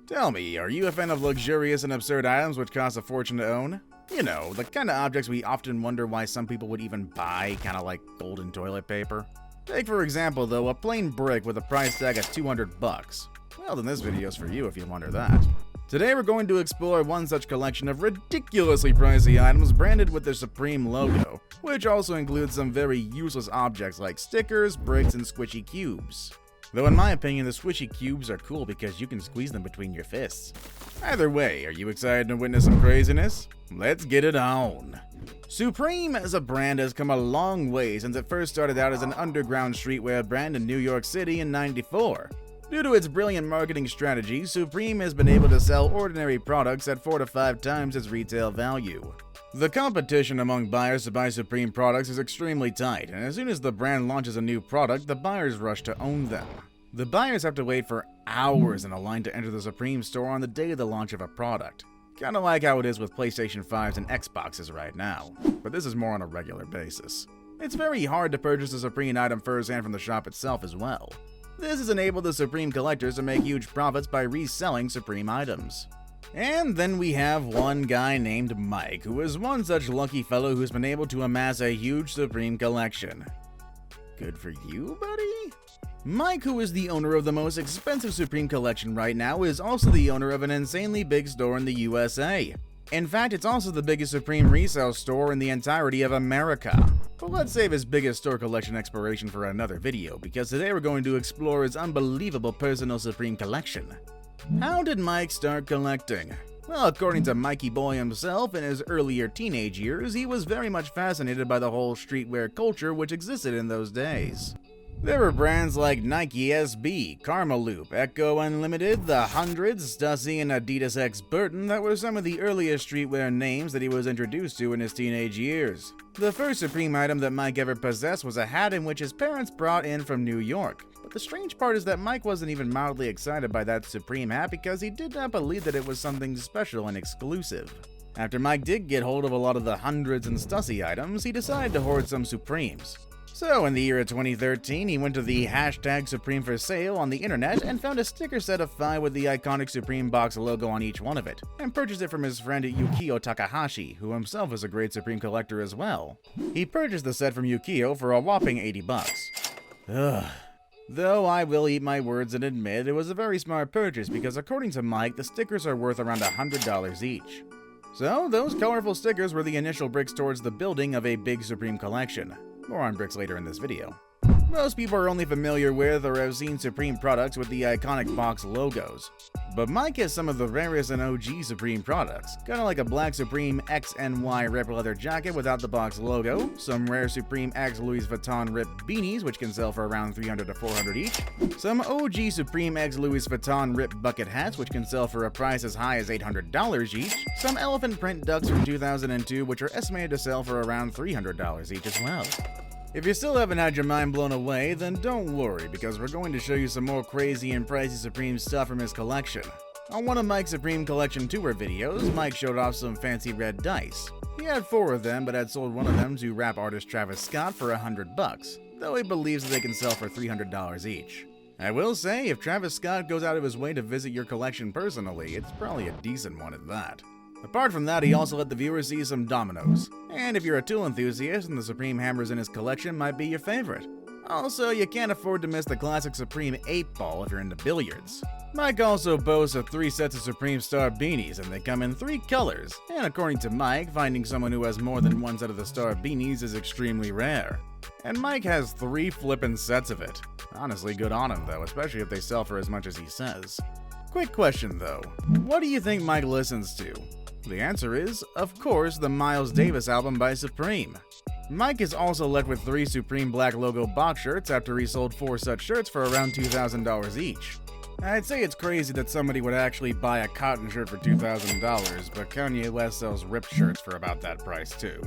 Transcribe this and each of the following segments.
Tell me, are you a fan of luxurious and absurd items which cost a fortune to own? You know, the kind of objects we often wonder why some people would even buy, kind of like golden toilet paper. Take for example though, a plain brick with a price tag of 200 bucks. Well, then this video's for you if you wonder that. Today we're going to explore one such collection of ridiculously pricey items branded with the Supreme logo, which also includes some very useless objects like stickers, bricks, and squishy cubes. Though in my opinion, the squishy cubes are cool because you can squeeze them between your fists. Either way, are you excited to witness some craziness? Let's get it on! Supreme as a brand has come a long way since it first started out as an underground streetwear brand in New York City in '94. Due to its brilliant marketing strategy, Supreme has been able to sell ordinary products at 4 to 5 times its retail value. The competition among buyers to buy Supreme products is extremely tight, and as soon as the brand launches a new product, the buyers rush to own them. The buyers have to wait for hours in a line to enter the Supreme store on the day of the launch of a product. Kinda like how it is with PlayStation 5s and Xboxes right now, but this is more on a regular basis. It's very hard to purchase a Supreme item firsthand from the shop itself as well. This has enabled the Supreme collectors to make huge profits by reselling Supreme items. And then we have one guy named Mike, who is one such lucky fellow who's been able to amass a huge Supreme collection. Good for you, buddy? Mike, who is the owner of the most expensive Supreme collection right now, is also the owner of an insanely big store in the USA. In fact, it's also the biggest Supreme resale store in the entirety of America. But let's save his biggest store collection exploration for another video, because today we're going to explore his unbelievable personal Supreme collection. How did Mike start collecting? Well, according to Mikey Boy himself, in his earlier teenage years, he was very much fascinated by the whole streetwear culture which existed in those days. There were brands like Nike SB, Karma Loop, Echo Unlimited, The Hundreds, Stussy, and Adidas X Burton that were some of the earliest streetwear names that he was introduced to in his teenage years. The first Supreme item that Mike ever possessed was a hat in which his parents brought in from New York. But the strange part is that Mike wasn't even mildly excited by that Supreme hat because he did not believe that it was something special and exclusive. After Mike did get hold of a lot of the Hundreds and Stussy items, he decided to hoard some Supremes. So in the year of 2013, he went to the hashtag Supreme for sale on the internet and found a sticker set of 5 with the iconic Supreme box logo on each one of it, and purchased it from his friend Yukio Takahashi, who himself is a great Supreme collector as well. He purchased the set from Yukio for a whopping 80 bucks. Ugh. Though I will eat my words and admit it was a very smart purchase because according to Mike, the stickers are worth around $100 each. So those colorful stickers were the initial bricks towards the building of a big Supreme collection. More on bricks later in this video. Most people are only familiar with or have seen Supreme products with the iconic box logos. But Mike has some of the rarest and OG Supreme products, kinda like a black Supreme XNY rip leather jacket without the box logo, some rare Supreme X Louis Vuitton rip beanies which can sell for around $300 to $400 each, some OG Supreme X Louis Vuitton rip bucket hats which can sell for a price as high as $800 each, some elephant print ducks from 2002 which are estimated to sell for around $300 each as well. If you still haven't had your mind blown away, then don't worry, because we're going to show you some more crazy and pricey Supreme stuff from his collection. On one of Mike's Supreme Collection tour videos, Mike showed off some fancy red dice. He had 4 of them, but had sold one of them to rap artist Travis Scott for $100 bucks, though he believes that they can sell for $300 each. I will say, if Travis Scott goes out of his way to visit your collection personally, it's probably a decent one at that. Apart from that, he also let the viewers see some dominoes. And if you're a tool enthusiast, then the Supreme hammers in his collection might be your favorite. Also, you can't afford to miss the classic Supreme 8-ball if you're into billiards. Mike also boasts of 3 sets of Supreme Star beanies, and they come in 3 colors. And according to Mike, finding someone who has more than 1 set of the Star beanies is extremely rare. And Mike has 3 flippin' sets of it. Honestly, good on him though, especially if they sell for as much as he says. Quick question though, what do you think Mike listens to? The answer is, of course, the Miles Davis album by Supreme. Mike is also left with 3 Supreme black logo box shirts after he sold 4 such shirts for around $2,000 each. I'd say it's crazy that somebody would actually buy a cotton shirt for $2,000, but Kanye West sells ripped shirts for about that price too.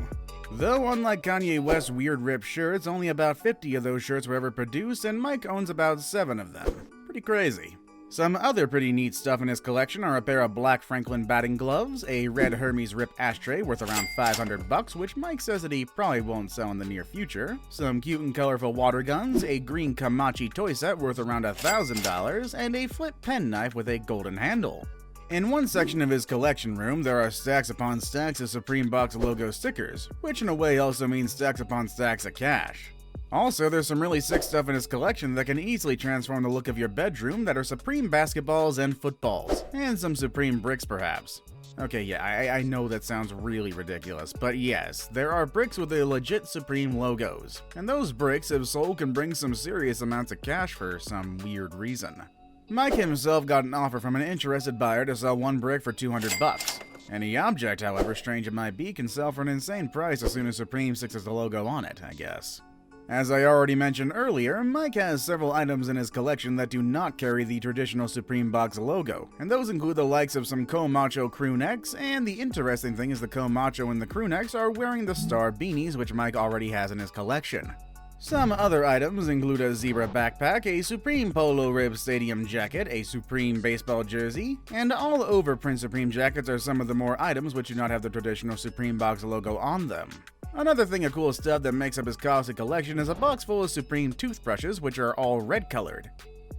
Though unlike Kanye West's weird ripped shirts, only about 50 of those shirts were ever produced and Mike owns about 7 of them. Pretty crazy. Some other pretty neat stuff in his collection are a pair of black Franklin batting gloves, a red Hermes Rip ashtray worth around $500, which Mike says that he probably won't sell in the near future, some cute and colorful water guns, a green Kamachi toy set worth around $1,000, and a flip pen knife with a golden handle. In one section of his collection room, there are stacks upon stacks of Supreme Box logo stickers, which in a way also means stacks upon stacks of cash. Also, there's some really sick stuff in his collection that can easily transform the look of your bedroom that are Supreme basketballs and footballs, and some Supreme bricks perhaps. Okay, yeah, I know that sounds really ridiculous, but yes, there are bricks with the legit Supreme logos, and those bricks, if sold, can bring some serious amounts of cash for some weird reason. Mike himself got an offer from an interested buyer to sell one brick for $200. Any object, however strange it might be, can sell for an insane price as soon as Supreme sticks the logo on it, I guess. As I already mentioned earlier, Mike has several items in his collection that do not carry the traditional Supreme Box logo, and those include the likes of some Co-Macho crew necks, and the interesting thing is the Co-Macho and the crew necks are wearing the star beanies which Mike already has in his collection. Some other items include a zebra backpack, a Supreme Polo Rib Stadium jacket, a Supreme baseball jersey, and all overprint Supreme jackets are some of the more items which do not have the traditional Supreme Box logo on them. Another thing of cool stuff that makes up his costly collection is a box full of Supreme toothbrushes, which are all red colored.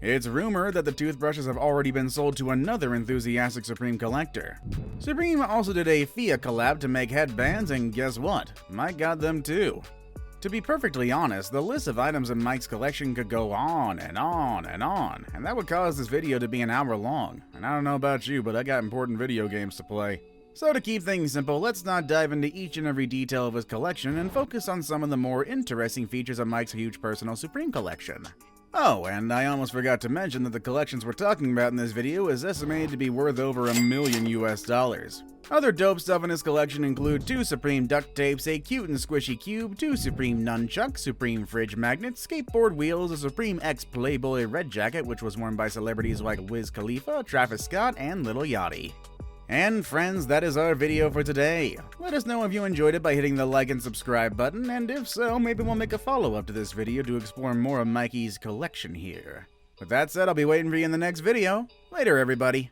It's rumored that the toothbrushes have already been sold to another enthusiastic Supreme collector. Supreme also did a FIA collab to make headbands, and guess what? Mike got them too. To be perfectly honest, the list of items in Mike's collection could go on and on and on, and that would cause this video to be an hour long. And I don't know about you, but I got important video games to play. So to keep things simple, let's not dive into each and every detail of his collection and focus on some of the more interesting features of Mike's huge personal Supreme collection. Oh, and I almost forgot to mention that the collections we're talking about in this video is estimated to be worth over $1 million US. Other dope stuff in his collection include 2 Supreme duct tapes, a cute and squishy cube, 2 Supreme nunchucks, Supreme fridge magnets, skateboard wheels, a Supreme X Playboy red jacket which was worn by celebrities like Wiz Khalifa, Travis Scott, and Lil Yachty. And friends, that is our video for today. Let us know if you enjoyed it by hitting the like and subscribe button, and if so, maybe we'll make a follow-up to this video to explore more of Mikey's collection here. With that said, I'll be waiting for you in the next video. Later, everybody.